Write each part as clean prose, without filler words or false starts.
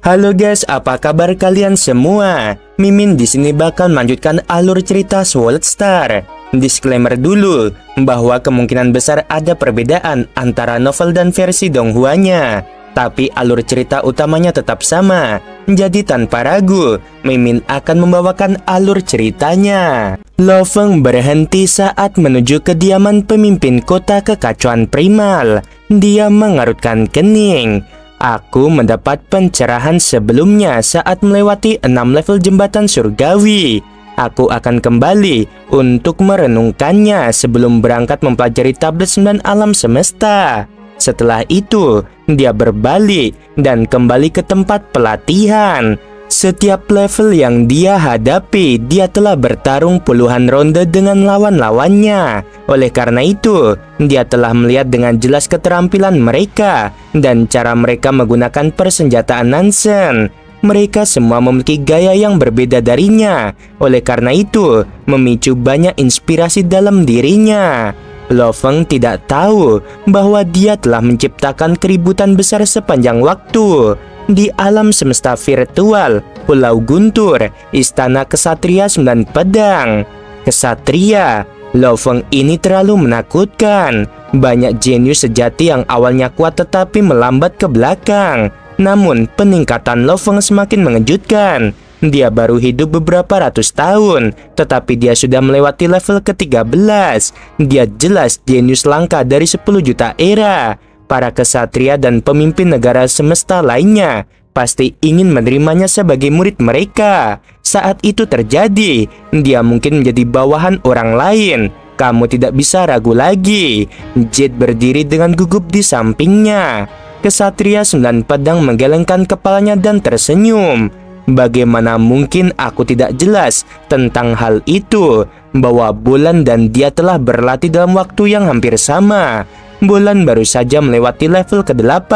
Halo guys, apa kabar kalian semua? Mimin di sini bakal melanjutkan alur cerita Sword Star. Disclaimer dulu bahwa kemungkinan besar ada perbedaan antara novel dan versi Donghua-nya, tapi alur cerita utamanya tetap sama. Jadi tanpa ragu, Mimin akan membawakan alur ceritanya. Lo Feng berhenti saat menuju kediaman pemimpin kota kekacauan primal. Dia mengerutkan kening. Aku mendapat pencerahan sebelumnya saat melewati 6 level jembatan surgawi. Aku akan kembali untuk merenungkannya sebelum berangkat mempelajari tablet 9 alam semesta. Setelah itu, dia berbalik dan kembali ke tempat pelatihan. Setiap level yang dia hadapi, dia telah bertarung puluhan ronde dengan lawan-lawannya. Oleh karena itu, dia telah melihat dengan jelas keterampilan mereka dan cara mereka menggunakan persenjataan Nansen. Mereka semua memiliki gaya yang berbeda darinya. Oleh karena itu, memicu banyak inspirasi dalam dirinya. Lo Feng tidak tahu bahwa dia telah menciptakan keributan besar sepanjang waktu. Di alam semesta virtual, Pulau Guntur, Istana Kesatria 9 Pedang. Kesatria, Lo Feng ini terlalu menakutkan. Banyak jenius sejati yang awalnya kuat tetapi melambat ke belakang. Namun, peningkatan Lo Feng semakin mengejutkan. Dia baru hidup beberapa ratus tahun, tetapi dia sudah melewati level ke-13. Dia jelas jenius langka dari 10 juta era. Para kesatria dan pemimpin negara semesta lainnya pasti ingin menerimanya sebagai murid mereka. Saat itu terjadi, dia mungkin menjadi bawahan orang lain. Kamu tidak bisa ragu lagi. Jade berdiri dengan gugup di sampingnya. Kesatria 9 pedang menggelengkan kepalanya dan tersenyum. Bagaimana mungkin aku tidak jelas tentang hal itu, bahwa Bulan dan dia telah berlatih dalam waktu yang hampir sama. Bulan baru saja melewati level ke-8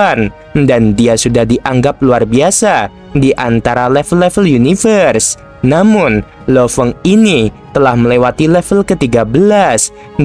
dan dia sudah dianggap luar biasa di antara level-level universe. Namun, Lo Feng ini telah melewati level ke-13.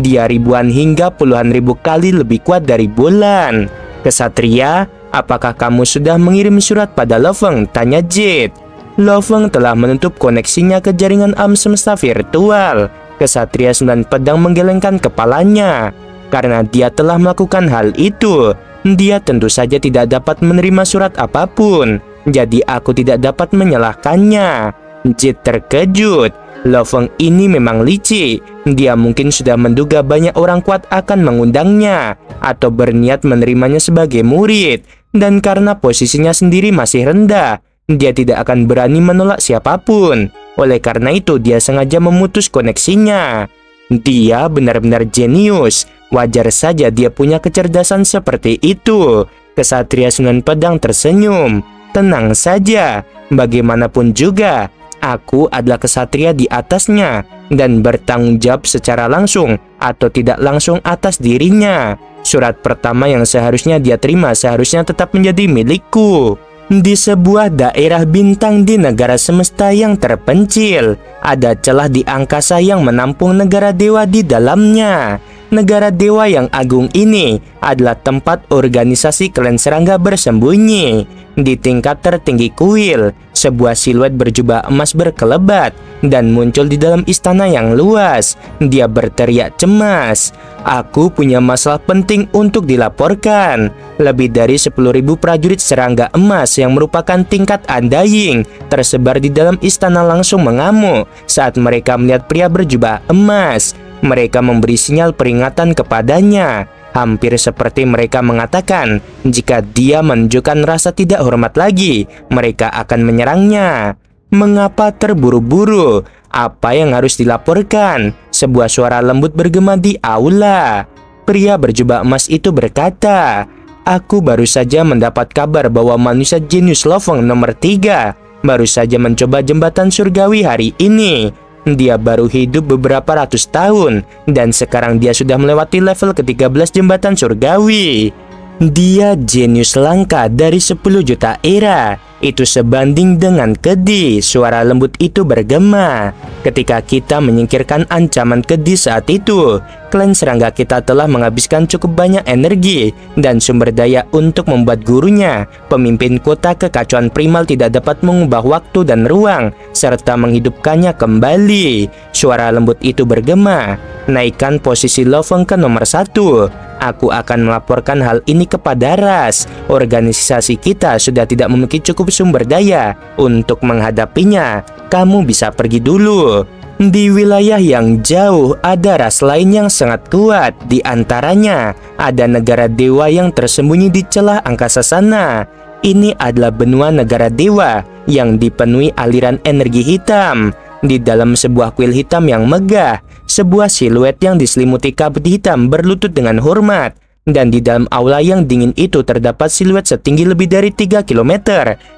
Dia ribuan hingga puluhan ribu kali lebih kuat dari Bulan. Kesatria, apakah kamu sudah mengirim surat pada Lo Feng? Tanya Jade. Lo Feng telah menutup koneksinya ke jaringan alam semesta virtual. Kesatria 9 pedang menggelengkan kepalanya. Karena dia telah melakukan hal itu, dia tentu saja tidak dapat menerima surat apapun. Jadi aku tidak dapat menyalahkannya. Jade terkejut. Lo Feng ini memang licik. Dia mungkin sudah menduga banyak orang kuat akan mengundangnya atau berniat menerimanya sebagai murid. Dan karena posisinya sendiri masih rendah, dia tidak akan berani menolak siapapun. Oleh karena itu, dia sengaja memutus koneksinya. Dia benar-benar jenius. Wajar saja dia punya kecerdasan seperti itu. Kesatria 9 pedang tersenyum. Tenang saja, bagaimanapun juga, aku adalah kesatria di atasnya dan bertanggung jawab secara langsung atau tidak langsung atas dirinya. Surat pertama yang seharusnya dia terima seharusnya tetap menjadi milikku. Di sebuah daerah bintang di negara semesta yang terpencil, ada celah di angkasa yang menampung negara dewa di dalamnya. Negara dewa yang agung ini adalah tempat organisasi klan serangga bersembunyi. Di tingkat tertinggi kuil, sebuah siluet berjubah emas berkelebat dan muncul di dalam istana yang luas. Dia berteriak cemas. Aku punya masalah penting untuk dilaporkan. Lebih dari 10.000 prajurit serangga emas yang merupakan tingkat undying tersebar di dalam istana langsung mengamuk saat mereka melihat pria berjubah emas. Mereka memberi sinyal peringatan kepadanya, hampir seperti mereka mengatakan jika dia menunjukkan rasa tidak hormat lagi, mereka akan menyerangnya. Mengapa terburu-buru? Apa yang harus dilaporkan? Sebuah suara lembut bergema di aula. Pria berjubah emas itu berkata, aku baru saja mendapat kabar bahwa manusia jenius Lo Feng nomor 3 baru saja mencoba jembatan surgawi hari ini. Dia baru hidup beberapa ratus tahun dan sekarang dia sudah melewati level ke-13 jembatan surgawi. Dia jenius langka dari 10 juta era. itu sebanding dengan kendi. Suara lembut itu bergema. Ketika kita menyingkirkan ancaman kendi saat itu, klan serangga kita telah menghabiskan cukup banyak energi dan sumber daya untuk membuat gurunya, pemimpin kota kekacauan primal, tidak dapat mengubah waktu dan ruang serta menghidupkannya kembali. Suara lembut itu bergema. Naikkan posisi Lo Feng ke nomor 1. Aku akan melaporkan hal ini kepada Ras. Organisasi kita sudah tidak memiliki cukup sumber daya untuk menghadapinya. Kamu bisa pergi dulu. Di wilayah yang jauh ada ras lain yang sangat kuat. Di antaranya ada negara dewa yang tersembunyi di celah angkasa sana. Ini adalah benua negara dewa yang dipenuhi aliran energi hitam. Di dalam sebuah kuil hitam yang megah, sebuah siluet yang diselimuti kabut hitam berlutut dengan hormat. Dan di dalam aula yang dingin itu terdapat siluet setinggi lebih dari 3 km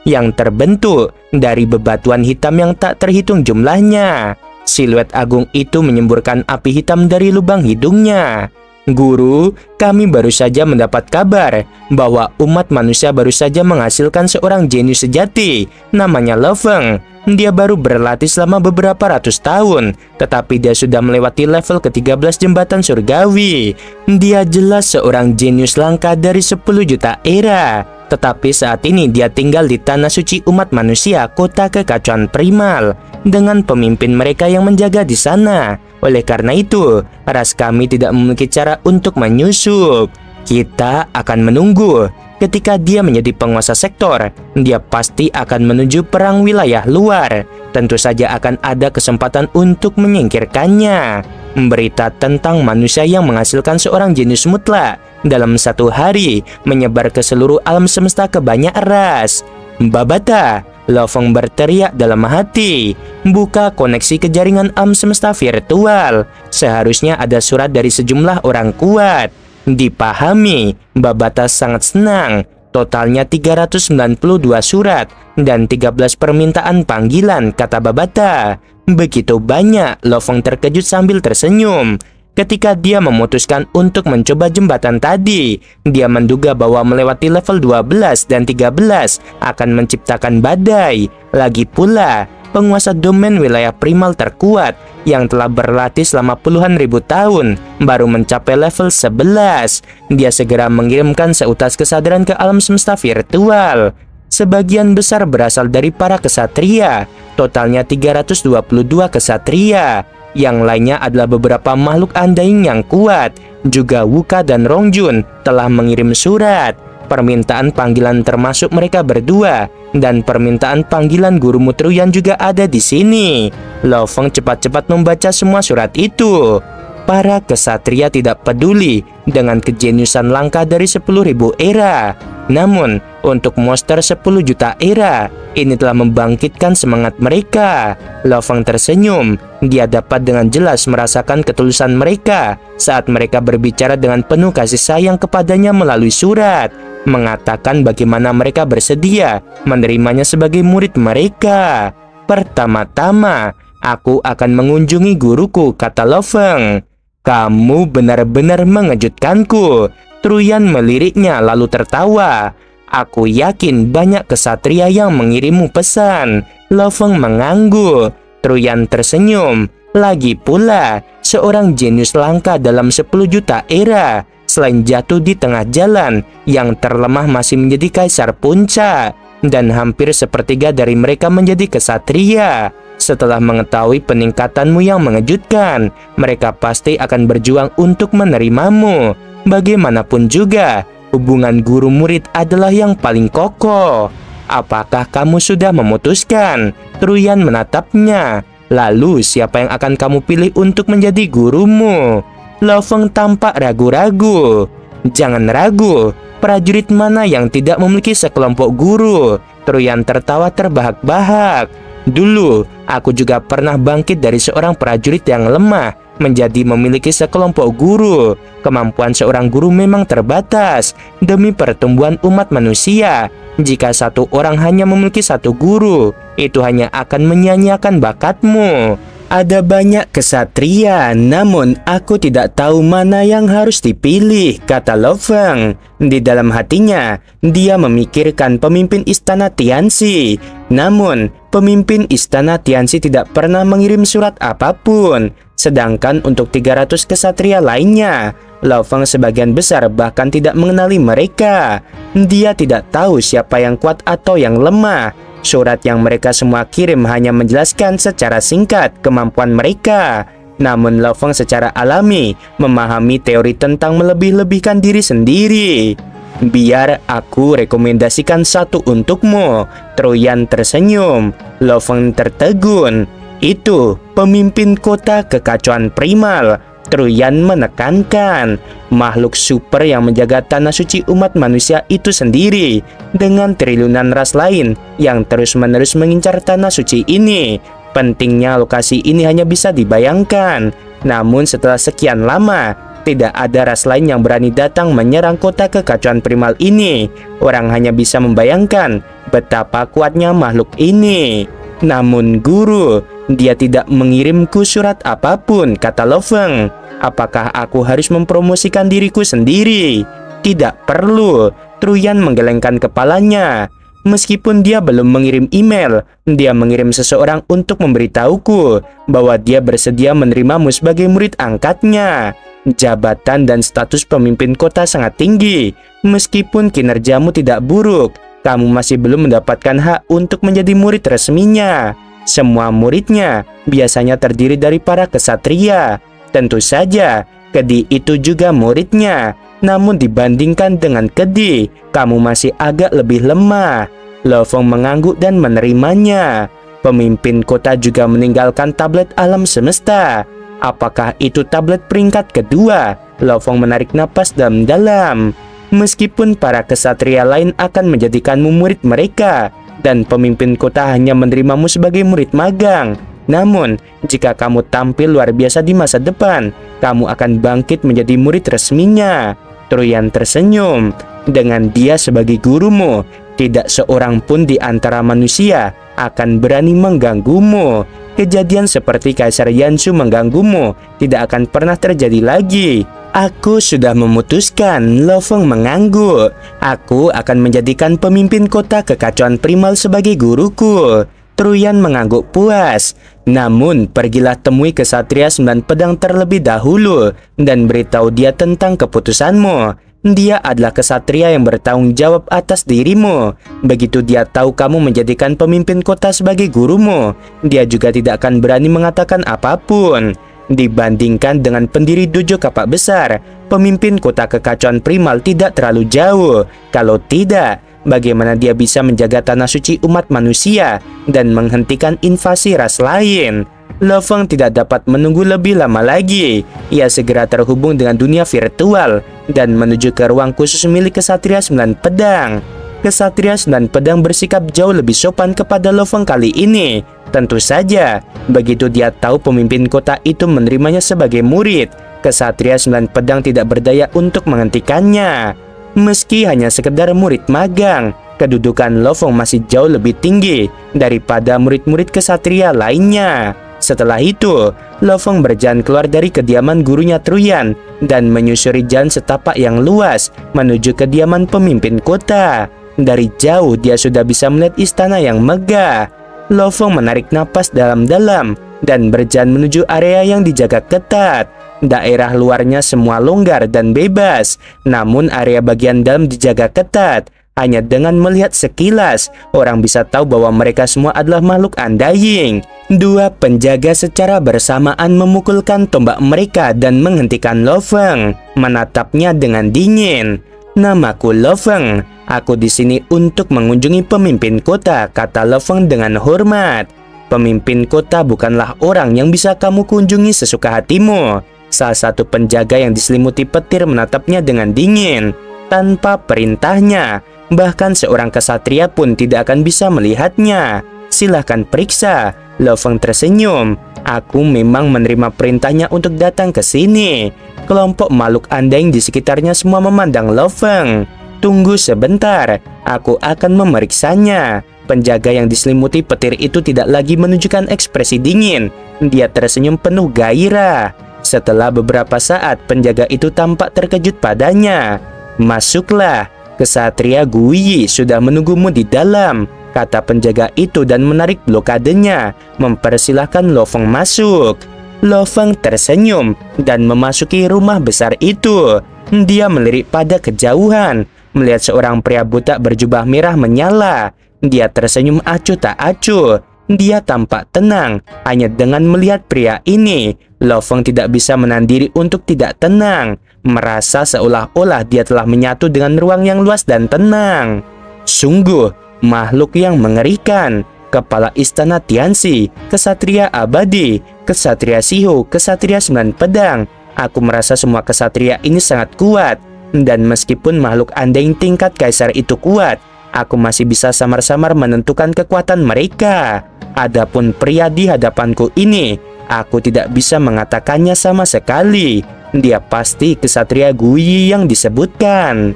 yang terbentuk dari bebatuan hitam yang tak terhitung jumlahnya. Siluet agung itu menyemburkan api hitam dari lubang hidungnya. Guru, kami baru saja mendapat kabar bahwa umat manusia baru saja menghasilkan seorang jenius sejati, namanya Lo Feng. Dia baru berlatih selama beberapa ratus tahun, tetapi dia sudah melewati level ke-13 jembatan surgawi. Dia jelas seorang jenius langka dari 10 juta era. Tetapi saat ini dia tinggal di tanah suci umat manusia, kota kekacauan primal, dengan pemimpin mereka yang menjaga di sana. Oleh karena itu, ras kami tidak memiliki cara untuk menyusup. Kita akan menunggu. Ketika dia menjadi penguasa sektor, dia pasti akan menuju perang wilayah luar. Tentu saja akan ada kesempatan untuk menyingkirkannya. Berita tentang manusia yang menghasilkan seorang jenius mutlak dalam satu hari menyebar ke seluruh alam semesta ke banyak ras. Babata, Lo Feng berteriak dalam hati. Buka koneksi ke jaringan alam semesta virtual. Seharusnya ada surat dari sejumlah orang kuat. Dipahami, Babata sangat senang. Totalnya 392 surat dan 13 permintaan panggilan, kata Babata. Begitu banyak. Lo Feng terkejut sambil tersenyum. Ketika dia memutuskan untuk mencoba jembatan tadi, dia menduga bahwa melewati level 12 dan 13 akan menciptakan badai. Lagi pula, penguasa domain wilayah primal terkuat yang telah berlatih selama puluhan ribu tahun baru mencapai level 11. Dia segera mengirimkan seutas kesadaran ke alam semesta virtual. Sebagian besar berasal dari para kesatria, totalnya 322 kesatria. Yang lainnya adalah beberapa makhluk undying yang kuat. Juga Wuka dan Rongjun telah mengirim surat. Permintaan panggilan termasuk mereka berdua, dan permintaan panggilan Guru Mutruyan juga ada di sini. Lo Feng cepat-cepat membaca semua surat itu. Para kesatria tidak peduli dengan kejeniusan langka dari 10.000 era. Namun, untuk monster 10 juta era, ini telah membangkitkan semangat mereka. Lo Feng tersenyum. Dia dapat dengan jelas merasakan ketulusan mereka saat mereka berbicara dengan penuh kasih sayang kepadanya melalui surat, mengatakan bagaimana mereka bersedia menerimanya sebagai murid mereka. Pertama-tama, aku akan mengunjungi guruku, kata Lo Feng. Kamu benar-benar mengejutkanku. Truyan meliriknya lalu tertawa. Aku yakin banyak kesatria yang mengirimmu pesan. Lo Feng mengangguk. Truyan tersenyum. Lagi pula, seorang jenius langka dalam 10 juta era, selain jatuh di tengah jalan, yang terlemah masih menjadi kaisar puncak, dan hampir sepertiga dari mereka menjadi kesatria. Setelah mengetahui peningkatanmu yang mengejutkan, mereka pasti akan berjuang untuk menerimamu. Bagaimanapun juga, hubungan guru murid adalah yang paling kokoh. Apakah kamu sudah memutuskan? Truyan menatapnya. Lalu siapa yang akan kamu pilih untuk menjadi gurumu? Lo Feng tampak ragu-ragu. Jangan ragu, prajurit mana yang tidak memiliki sekelompok guru? Truyan tertawa terbahak-bahak. Dulu, aku juga pernah bangkit dari seorang prajurit yang lemah menjadi memiliki sekelompok guru. Kemampuan seorang guru memang terbatas demi pertumbuhan umat manusia. Jika satu orang hanya memiliki satu guru, itu hanya akan menyia-nyiakan bakatmu. Ada banyak kesatria, namun aku tidak tahu mana yang harus dipilih, kata Lo Feng. Di dalam hatinya, dia memikirkan pemimpin istana Tianxi. Namun, pemimpin istana Tianxi tidak pernah mengirim surat apapun. Sedangkan untuk 300 kesatria lainnya, Lo Feng sebagian besar bahkan tidak mengenali mereka. Dia tidak tahu siapa yang kuat atau yang lemah. Surat yang mereka semua kirim hanya menjelaskan secara singkat kemampuan mereka. Namun Lo Feng secara alami memahami teori tentang melebih-lebihkan diri sendiri. Biar aku rekomendasikan satu untukmu. Truyan tersenyum. Lo Feng tertegun. Itu pemimpin kota kekacauan primal. Truyan menekankan, makhluk super yang menjaga tanah suci umat manusia itu sendiri dengan triliunan ras lain yang terus-menerus mengincar tanah suci ini. Pentingnya lokasi ini hanya bisa dibayangkan. Namun setelah sekian lama, tidak ada ras lain yang berani datang menyerang kota kekacauan primal ini. Orang hanya bisa membayangkan betapa kuatnya makhluk ini. Namun guru, dia tidak mengirimku surat apapun, kata Lo Feng. Apakah aku harus mempromosikan diriku sendiri? Tidak perlu. Truyan menggelengkan kepalanya. Meskipun dia belum mengirim email, dia mengirim seseorang untuk memberitahuku bahwa dia bersedia menerimamu sebagai murid angkatnya. Jabatan dan status pemimpin kota sangat tinggi. Meskipun kinerjamu tidak buruk, kamu masih belum mendapatkan hak untuk menjadi murid resminya. Semua muridnya biasanya terdiri dari para kesatria. Tentu saja, Kedi itu juga muridnya. Namun dibandingkan dengan Kedi, kamu masih agak lebih lemah. Lo Feng mengangguk dan menerimanya. Pemimpin kota juga meninggalkan tablet alam semesta. Apakah itu tablet peringkat kedua? Lo Feng menarik napas dalam-dalam. Meskipun para kesatria lain akan menjadikanmu murid mereka, dan pemimpin kota hanya menerimamu sebagai murid magang. Namun, jika kamu tampil luar biasa di masa depan, kamu akan bangkit menjadi murid resminya. Truyan tersenyum. Dengan dia sebagai gurumu, tidak seorang pun di antara manusia akan berani mengganggumu. Kejadian seperti Kaisar Yansu mengganggumu tidak akan pernah terjadi lagi. Aku sudah memutuskan, Lo Feng mengangguk. Aku akan menjadikan pemimpin kota kekacauan primal sebagai guruku. Truyan mengangguk puas. Namun, pergilah temui kesatria 9 pedang terlebih dahulu dan beritahu dia tentang keputusanmu. Dia adalah kesatria yang bertanggung jawab atas dirimu. Begitu dia tahu kamu menjadikan pemimpin kota sebagai gurumu, dia juga tidak akan berani mengatakan apapun. Dibandingkan dengan pendiri dojo kapak besar, pemimpin kota kekacauan primal tidak terlalu jauh. Kalau tidak, bagaimana dia bisa menjaga tanah suci umat manusia dan menghentikan invasi ras lain? Lo Feng tidak dapat menunggu lebih lama lagi. Ia segera terhubung dengan dunia virtual dan menuju ke ruang khusus milik kesatria 9 pedang. Kesatria 9 pedang bersikap jauh lebih sopan kepada Lo Feng kali ini. Tentu saja, begitu dia tahu pemimpin kota itu menerimanya sebagai murid, kesatria 9 pedang tidak berdaya untuk menghentikannya. Meski hanya sekedar murid magang, kedudukan Lo Feng masih jauh lebih tinggi daripada murid-murid kesatria lainnya. Setelah itu, Lo Feng berjalan keluar dari kediaman gurunya Truyan dan menyusuri jalan setapak yang luas menuju kediaman pemimpin kota. Dari jauh dia sudah bisa melihat istana yang megah. Lo Feng menarik napas dalam-dalam dan berjalan menuju area yang dijaga ketat. Daerah luarnya semua longgar dan bebas, namun area bagian dalam dijaga ketat. Hanya dengan melihat sekilas, orang bisa tahu bahwa mereka semua adalah makhluk undying. Dua penjaga secara bersamaan memukulkan tombak mereka dan menghentikan Lo Feng, menatapnya dengan dingin. Namaku Lo Feng. Aku di sini untuk mengunjungi pemimpin kota, kata Lo Feng dengan hormat. Pemimpin kota bukanlah orang yang bisa kamu kunjungi sesuka hatimu. Salah satu penjaga yang diselimuti petir menatapnya dengan dingin. Tanpa perintahnya, bahkan seorang kesatria pun tidak akan bisa melihatnya. Silahkan periksa. Lo Feng tersenyum. Aku memang menerima perintahnya untuk datang ke sini. Kelompok makhluk undying di sekitarnya semua memandang Lo Feng. Tunggu sebentar, aku akan memeriksanya. Penjaga yang diselimuti petir itu tidak lagi menunjukkan ekspresi dingin. Dia tersenyum penuh gairah. Setelah beberapa saat, penjaga itu tampak terkejut padanya. "Masuklah, Ksatria Guyi sudah menunggumu di dalam," kata penjaga itu dan menarik blokadenya, mempersilahkan Lo Feng masuk. Lo Feng tersenyum dan memasuki rumah besar itu. Dia melirik pada kejauhan, melihat seorang pria buta berjubah merah menyala. Dia tersenyum acuh tak acuh. Dia tampak tenang. Hanya dengan melihat pria ini, Lo Feng tidak bisa menahan diri untuk tidak tenang, merasa seolah-olah dia telah menyatu dengan ruang yang luas dan tenang. Sungguh makhluk yang mengerikan. Kepala istana Tianxi, Ksatria abadi, Ksatria Sihu, Ksatria 9 pedang. Aku merasa semua ksatria ini sangat kuat. Dan meskipun makhluk andeng tingkat kaisar itu kuat, aku masih bisa samar-samar menentukan kekuatan mereka. Adapun pria di hadapanku ini, aku tidak bisa mengatakannya sama sekali. Dia pasti Ksatria Guyi yang disebutkan.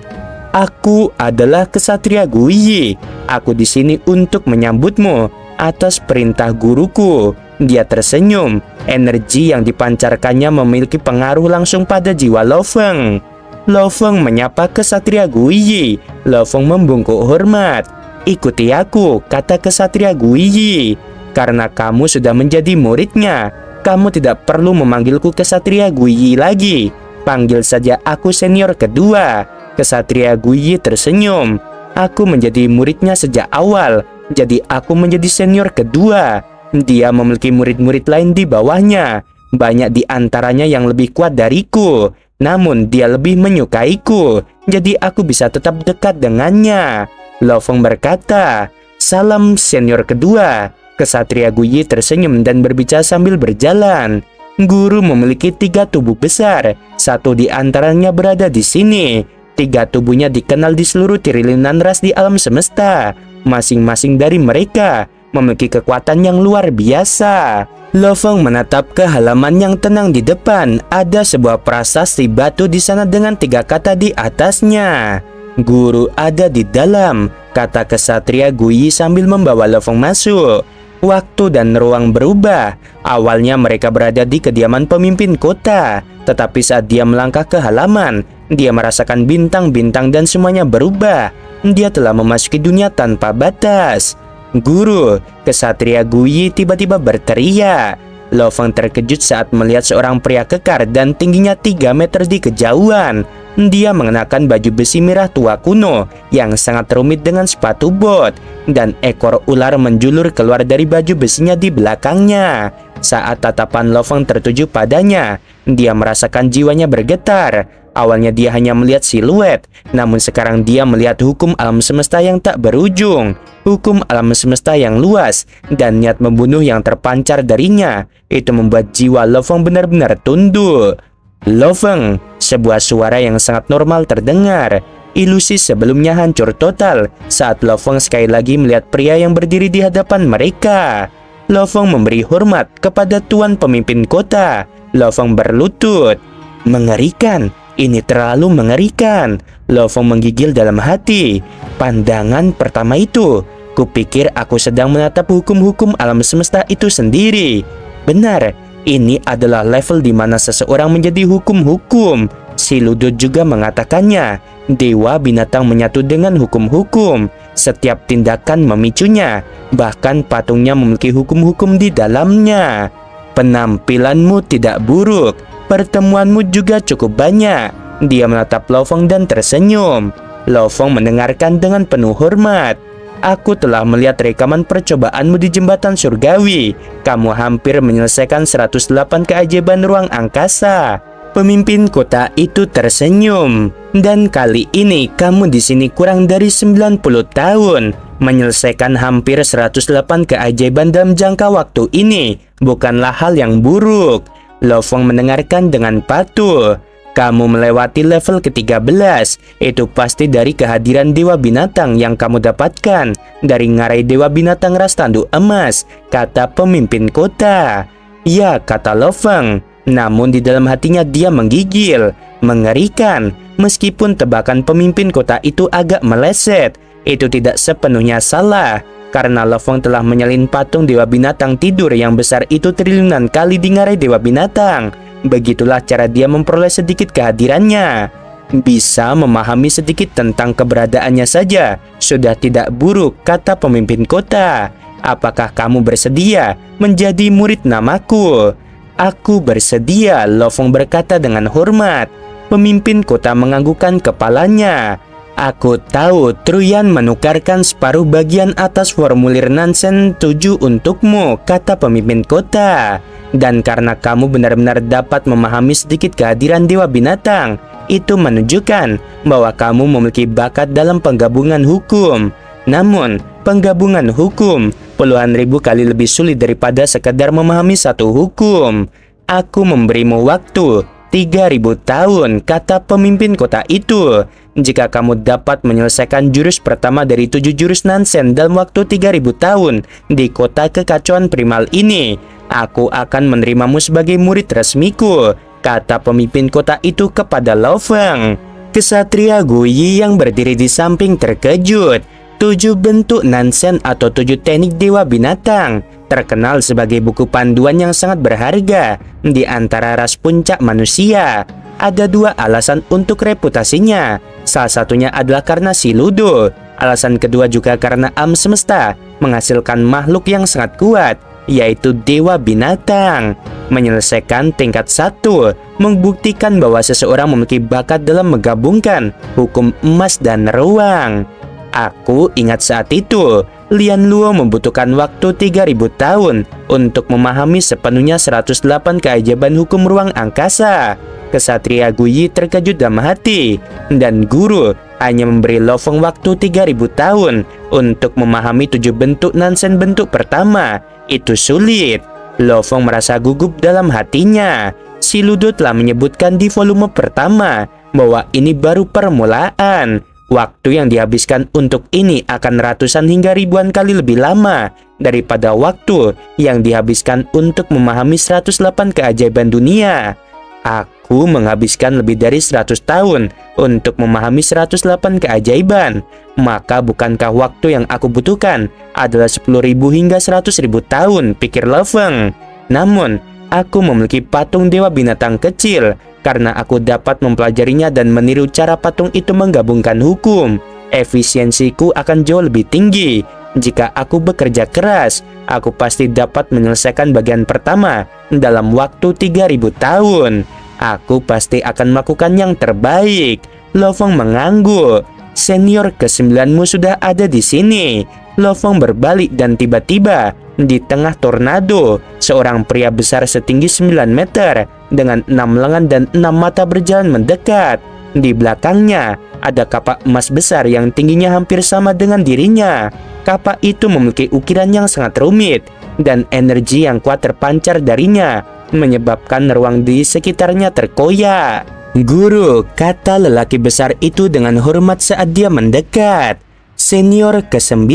Aku adalah Ksatria Guyi. Aku di sini untuk menyambutmu atas perintah guruku. Dia tersenyum. Energi yang dipancarkannya memiliki pengaruh langsung pada jiwa Lo Feng. Lo Feng menyapa Ksatria Guyi. Lo Feng membungkuk hormat. "Ikuti aku," kata Ksatria Guyi. "Karena kamu sudah menjadi muridnya, kamu tidak perlu memanggilku Ksatria Guyi lagi. Panggil saja aku senior kedua." Ksatria Guyi tersenyum. "Aku menjadi muridnya sejak awal, jadi aku menjadi senior kedua. Dia memiliki murid-murid lain di bawahnya. Banyak di antaranya yang lebih kuat dariku. Namun dia lebih menyukaiku, jadi aku bisa tetap dekat dengannya." Lo Feng berkata, "Salam senior kedua." Ksatria Guyi tersenyum dan berbicara sambil berjalan. Guru memiliki 3 tubuh besar. Satu di antaranya berada di sini. 3 tubuhnya dikenal di seluruh triliunan ras di alam semesta. Masing-masing dari mereka memiliki kekuatan yang luar biasa. Lo Feng menatap ke halaman yang tenang di depan. Ada sebuah prasasti batu di sana dengan 3 kata di atasnya. "Guru ada di dalam," kata Ksatria Guyi sambil membawa Lo Feng masuk. Waktu dan ruang berubah. Awalnya mereka berada di kediaman pemimpin kota, tetapi saat dia melangkah ke halaman, dia merasakan bintang-bintang dan semuanya berubah. Dia telah memasuki dunia tanpa batas. "Guru!" Ksatria Guyi tiba-tiba berteriak. Lo Feng terkejut saat melihat seorang pria kekar dan tingginya 3 meter di kejauhan. Dia mengenakan baju besi merah tua kuno yang sangat rumit dengan sepatu bot, dan ekor ular menjulur keluar dari baju besinya di belakangnya. Saat tatapan Lo Feng tertuju padanya, dia merasakan jiwanya bergetar. Awalnya dia hanya melihat siluet, namun sekarang dia melihat hukum alam semesta yang tak berujung, hukum alam semesta yang luas, dan niat membunuh yang terpancar darinya. Itu membuat jiwa Lo Feng benar-benar tunduk. "Lo Feng!" Sebuah suara yang sangat normal terdengar. Ilusi sebelumnya hancur total saat Lo Feng sekali lagi melihat pria yang berdiri di hadapan mereka. Lo Feng memberi hormat kepada tuan pemimpin kota. Lo Feng berlutut. "Mengerikan, ini terlalu mengerikan." Lo Feng menggigil dalam hati. Pandangan pertama itu, kupikir aku sedang menatap hukum-hukum alam semesta itu sendiri. Benar, ini adalah level di mana seseorang menjadi hukum-hukum. Si Ludut juga mengatakannya. Dewa binatang menyatu dengan hukum-hukum. Setiap tindakan memicunya. Bahkan patungnya memiliki hukum-hukum di dalamnya. "Penampilanmu tidak buruk. Pertemuanmu juga cukup banyak." Dia menatap Lo Feng dan tersenyum. Lo Feng mendengarkan dengan penuh hormat. "Aku telah melihat rekaman percobaanmu di jembatan surgawi. Kamu hampir menyelesaikan 108 keajaiban ruang angkasa." Pemimpin kota itu tersenyum. "Dan kali ini kamu di sini kurang dari 90 tahun. Menyelesaikan hampir 108 keajaiban dalam jangka waktu ini bukanlah hal yang buruk." Lo Feng mendengarkan dengan patuh. "Kamu melewati level ke-13. Itu pasti dari kehadiran Dewa Binatang yang kamu dapatkan dari ngarai Dewa Binatang ras tanduk emas," kata pemimpin kota. "Ya," kata Lo Feng. Namun di dalam hatinya dia menggigil. Mengerikan. Meskipun tebakan pemimpin kota itu agak meleset, itu tidak sepenuhnya salah. karena Lo Feng telah menyalin patung Dewa Binatang tidur yang besar itu triliunan kali di ngarai Dewa Binatang. Begitulah cara dia memperoleh sedikit kehadirannya. Bisa memahami sedikit tentang keberadaannya saja sudah tidak buruk, kata pemimpin kota. Apakah kamu bersedia menjadi murid namaku? Aku bersedia, Lo Feng berkata dengan hormat. Pemimpin kota menganggukkan kepalanya. Aku tahu Truyan menukarkan separuh bagian atas formulir Nansen 7 untukmu, kata pemimpin kota. Dan karena kamu benar-benar dapat memahami sedikit kehadiran Dewa Binatang, itu menunjukkan bahwa kamu memiliki bakat dalam penggabungan hukum. Namun, penggabungan hukum puluhan ribu kali lebih sulit daripada sekedar memahami satu hukum. Aku memberimu waktu 3000 tahun, kata pemimpin kota itu. Jika kamu dapat menyelesaikan jurus pertama dari 7 jurus Nansen dalam waktu 3000 tahun di kota kekacauan primal ini, aku akan menerimamu sebagai murid resmiku, kata pemimpin kota itu kepada Lo Feng. Kesatria Guyi yang berdiri di samping terkejut. 7 bentuk Nansen atau 7 teknik Dewa Binatang terkenal sebagai buku panduan yang sangat berharga di antara ras puncak manusia. Ada 2 alasan untuk reputasinya. Salah satunya adalah karena si Ludo. Alasan kedua juga karena alam semesta menghasilkan makhluk yang sangat kuat, yaitu Dewa Binatang. Menyelesaikan tingkat 1 membuktikan bahwa seseorang memiliki bakat dalam menggabungkan hukum emas dan ruang. Aku ingat saat itu Lian Luo membutuhkan waktu 3000 tahun untuk memahami sepenuhnya 108 keajaiban hukum ruang angkasa. Kesatria Guyi terkejut dalam hati, dan guru hanya memberi Lo Feng waktu 3000 tahun untuk memahami 7 bentuk Nansen bentuk pertama. Itu sulit. Lo Feng merasa gugup dalam hatinya. Si Ludo telah menyebutkan di volume pertama bahwa ini baru permulaan. Waktu yang dihabiskan untuk ini akan ratusan hingga ribuan kali lebih lama daripada waktu yang dihabiskan untuk memahami 108 keajaiban dunia. Aku menghabiskan lebih dari 100 tahun untuk memahami 108 keajaiban. Maka bukankah waktu yang aku butuhkan adalah 10.000 hingga 100.000 tahun, pikir Lo Feng. Namun, aku memiliki patung Dewa Binatang kecil karena aku dapat mempelajarinya dan meniru cara patung itu menggabungkan hukum. Efisiensiku akan jauh lebih tinggi. Jika aku bekerja keras, aku pasti dapat menyelesaikan bagian pertama dalam waktu 3000 tahun. Aku pasti akan melakukan yang terbaik. Lo Feng mengangguk. Senior ke-9mu sudah ada di sini. Lo Feng berbalik dan tiba-tiba di tengah tornado, seorang pria besar setinggi 9 meter dengan 6 lengan dan 6 mata berjalan mendekat. Di belakangnya ada kapak emas besar yang tingginya hampir sama dengan dirinya. Kapak itu memiliki ukiran yang sangat rumit dan energi yang kuat terpancar darinya, menyebabkan ruang di sekitarnya terkoyak. Guru, kata lelaki besar itu dengan hormat saat dia mendekat. Senior ke-9,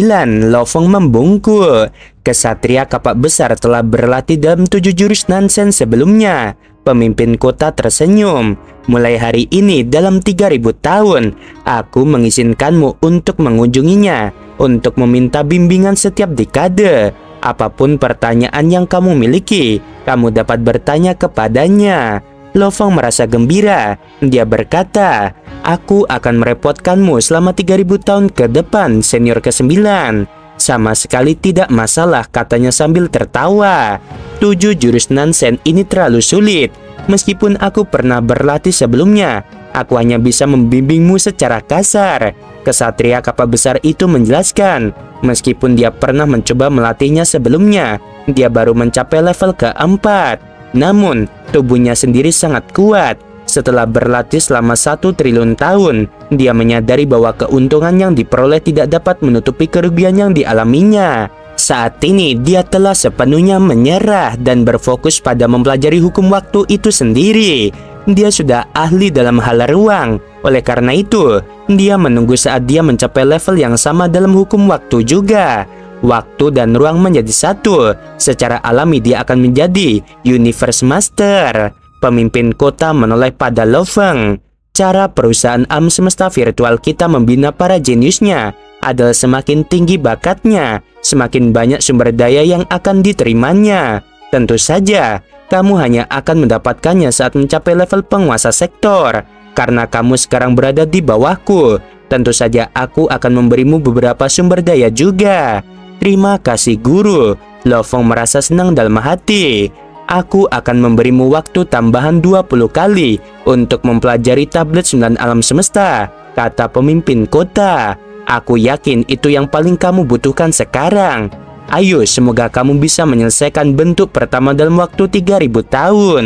Lo Feng membungkuk. Kesatria kapak besar telah berlatih dalam 7 jurus Nansen sebelumnya. Pemimpin kota tersenyum. Mulai hari ini dalam 3000 tahun, aku mengizinkanmu untuk mengunjunginya, untuk meminta bimbingan setiap dekade. Apapun pertanyaan yang kamu miliki, kamu dapat bertanya kepadanya. Lo Feng merasa gembira. Dia berkata, aku akan merepotkanmu selama 3000 tahun ke depan, senior ke-9. Sama sekali tidak masalah, katanya sambil tertawa. 7 jurus Nansen ini terlalu sulit. Meskipun aku pernah berlatih sebelumnya, aku hanya bisa membimbingmu secara kasar. Kesatria kapak besar itu menjelaskan. Meskipun dia pernah mencoba melatihnya sebelumnya, dia baru mencapai level ke-4. Namun, tubuhnya sendiri sangat kuat. Setelah berlatih selama 1 triliun tahun, dia menyadari bahwa keuntungan yang diperoleh tidak dapat menutupi kerugian yang dialaminya. Saat ini, dia telah sepenuhnya menyerah dan berfokus pada mempelajari hukum waktu itu sendiri. Dia sudah ahli dalam hal ruang. Oleh karena itu, dia menunggu saat dia mencapai level yang sama dalam hukum waktu juga. Waktu dan ruang menjadi satu. Secara alami dia akan menjadi Universe Master. Pemimpin kota menoleh pada Lo Feng. Cara perusahaan alam semesta virtual kita membina para jeniusnya adalah semakin tinggi bakatnya, semakin banyak sumber daya yang akan diterimanya. Tentu saja, kamu hanya akan mendapatkannya saat mencapai level penguasa sektor. Karena kamu sekarang berada di bawahku, tentu saja aku akan memberimu beberapa sumber daya juga. Terima kasih guru. Lo Feng merasa senang dalam hati. Aku akan memberimu waktu tambahan 20 kali untuk mempelajari tablet 9 alam semesta, kata pemimpin kota. Aku yakin itu yang paling kamu butuhkan sekarang. Ayo, semoga kamu bisa menyelesaikan bentuk pertama dalam waktu 3000 tahun.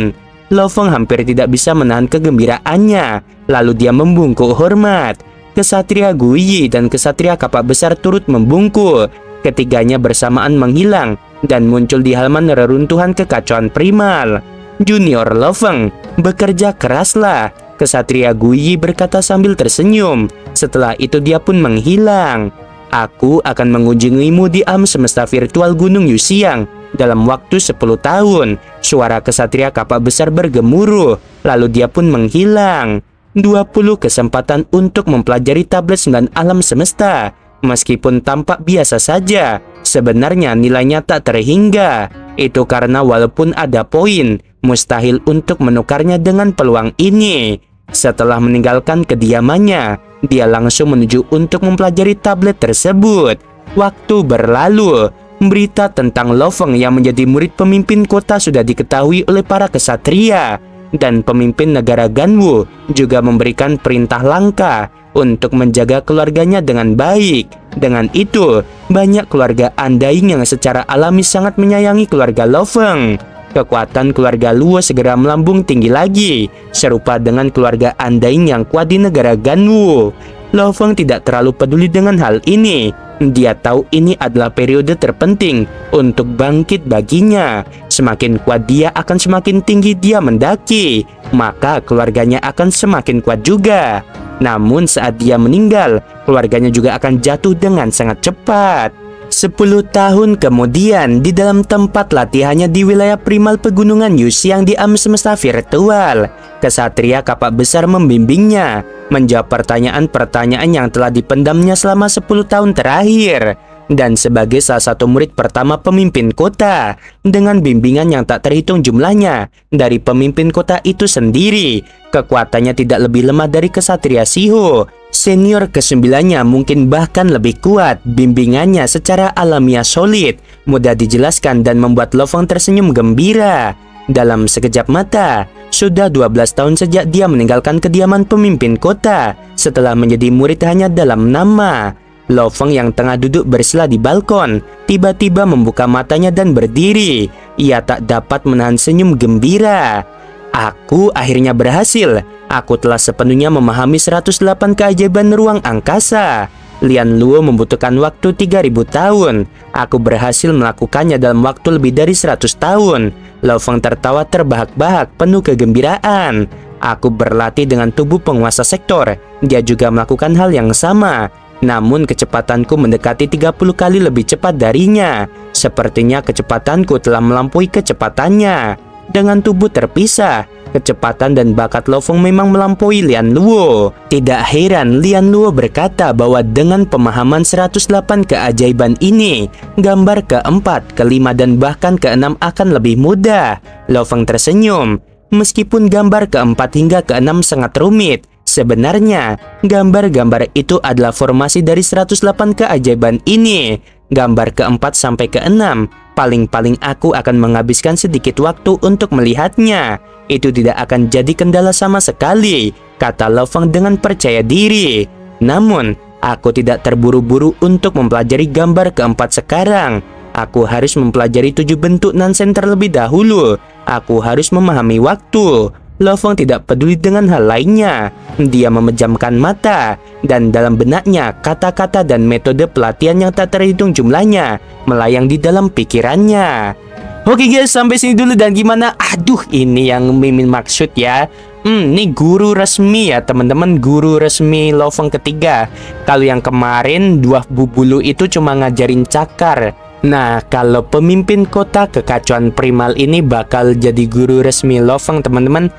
Lo Feng hampir tidak bisa menahan kegembiraannya. Lalu dia membungkuk hormat. Kesatria Guyi dan kesatria kapak besar turut membungkuk. Ketiganya bersamaan menghilang dan muncul di halaman reruntuhan kekacauan primal. Junior Lo Feng, bekerja keraslah, kesatria Guyi berkata sambil tersenyum. Setelah itu dia pun menghilang. Aku akan mengunjungimu di alam semesta virtual Gunung Yuxiang dalam waktu 10 tahun. Suara kesatria kapak besar bergemuruh, lalu dia pun menghilang. 20 kesempatan untuk mempelajari tablet 9 alam semesta. Meskipun tampak biasa saja, sebenarnya nilainya tak terhingga. Itu karena walaupun ada poin, mustahil untuk menukarnya dengan peluang ini. Setelah meninggalkan kediamannya, dia langsung menuju untuk mempelajari tablet tersebut. Waktu berlalu. Berita tentang Lo Feng yang menjadi murid pemimpin kota sudah diketahui oleh para kesatria, dan pemimpin negara Ganwu juga memberikan perintah langka untuk menjaga keluarganya dengan baik. Dengan itu, banyak keluarga Andaing yang secara alami sangat menyayangi keluarga Lo Feng. Kekuatan keluarga Luo segera melambung tinggi lagi, serupa dengan keluarga Andaing yang kuat di negara Ganwu. Lo Feng tidak terlalu peduli dengan hal ini. Dia tahu ini adalah periode terpenting untuk bangkit baginya. Semakin kuat dia akan semakin tinggi dia mendaki, maka keluarganya akan semakin kuat juga. Namun saat dia meninggal, keluarganya juga akan jatuh dengan sangat cepat. 10 tahun kemudian, di dalam tempat latihannya di wilayah primal pegunungan Yuxiang di alam semesta virtual, kesatria kapak besar membimbingnya menjawab pertanyaan-pertanyaan yang telah dipendamnya selama 10 tahun terakhir. Dan sebagai salah satu murid pertama pemimpin kota, dengan bimbingan yang tak terhitung jumlahnya dari pemimpin kota itu sendiri, kekuatannya tidak lebih lemah dari kesatria Siho. Senior ke-9-nya mungkin bahkan lebih kuat. Bimbingannya secara alamiah solid, mudah dijelaskan dan membuat Lo Feng tersenyum gembira. Dalam sekejap mata, sudah 12 tahun sejak dia meninggalkan kediaman pemimpin kota setelah menjadi murid hanya dalam nama. Lo Feng yang tengah duduk bersila di balkon tiba-tiba membuka matanya dan berdiri. Ia tak dapat menahan senyum gembira. Aku akhirnya berhasil. Aku telah sepenuhnya memahami 108 keajaiban ruang angkasa. Lian Luo membutuhkan waktu 3000 tahun. Aku berhasil melakukannya dalam waktu lebih dari 100 tahun. Lo Feng tertawa terbahak-bahak penuh kegembiraan. Aku berlatih dengan tubuh penguasa sektor. Dia juga melakukan hal yang sama. Namun kecepatanku mendekati 30 kali lebih cepat darinya. Sepertinya kecepatanku telah melampaui kecepatannya. Dengan tubuh terpisah, kecepatan dan bakat Lo Feng memang melampaui Lian Luo. Tidak heran Lian Luo berkata bahwa dengan pemahaman 108 keajaiban ini, gambar keempat, kelima dan bahkan keenam akan lebih mudah. Lo Feng tersenyum. Meskipun gambar keempat hingga keenam sangat rumit, sebenarnya gambar-gambar itu adalah formasi dari 108 keajaiban ini. Gambar keempat sampai keenam, paling-paling aku akan menghabiskan sedikit waktu untuk melihatnya. Itu tidak akan jadi kendala sama sekali, kata Lo Feng dengan percaya diri. Namun, aku tidak terburu-buru untuk mempelajari gambar keempat sekarang. Aku harus mempelajari 7 bentuk Nansen terlebih dahulu. Aku harus memahami waktu. Lo Feng tidak peduli dengan hal lainnya. Dia memejamkan mata, dan dalam benaknya kata-kata dan metode pelatihan yang tak terhitung jumlahnya melayang di dalam pikirannya. Oke guys, sampai sini dulu. Dan gimana? Aduh, ini yang Mimin maksud ya. Ini guru resmi ya teman-teman, guru resmi Lo Feng ketiga. Kalau yang kemarin Dua Bubulu itu cuma ngajarin cakar. Nah, kalau pemimpin kota kekacauan primal ini bakal jadi guru resmi Lo Feng teman-teman.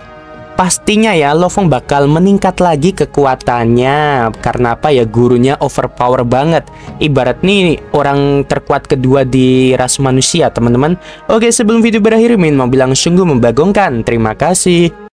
pastinya ya Lo Fong bakal meningkat lagi kekuatannya. Karena apa ya, gurunya overpower banget. Ibarat nih orang terkuat kedua di ras manusia teman-teman. Oke, sebelum video berakhir Min mau bilang sungguh membagongkan. Terima kasih.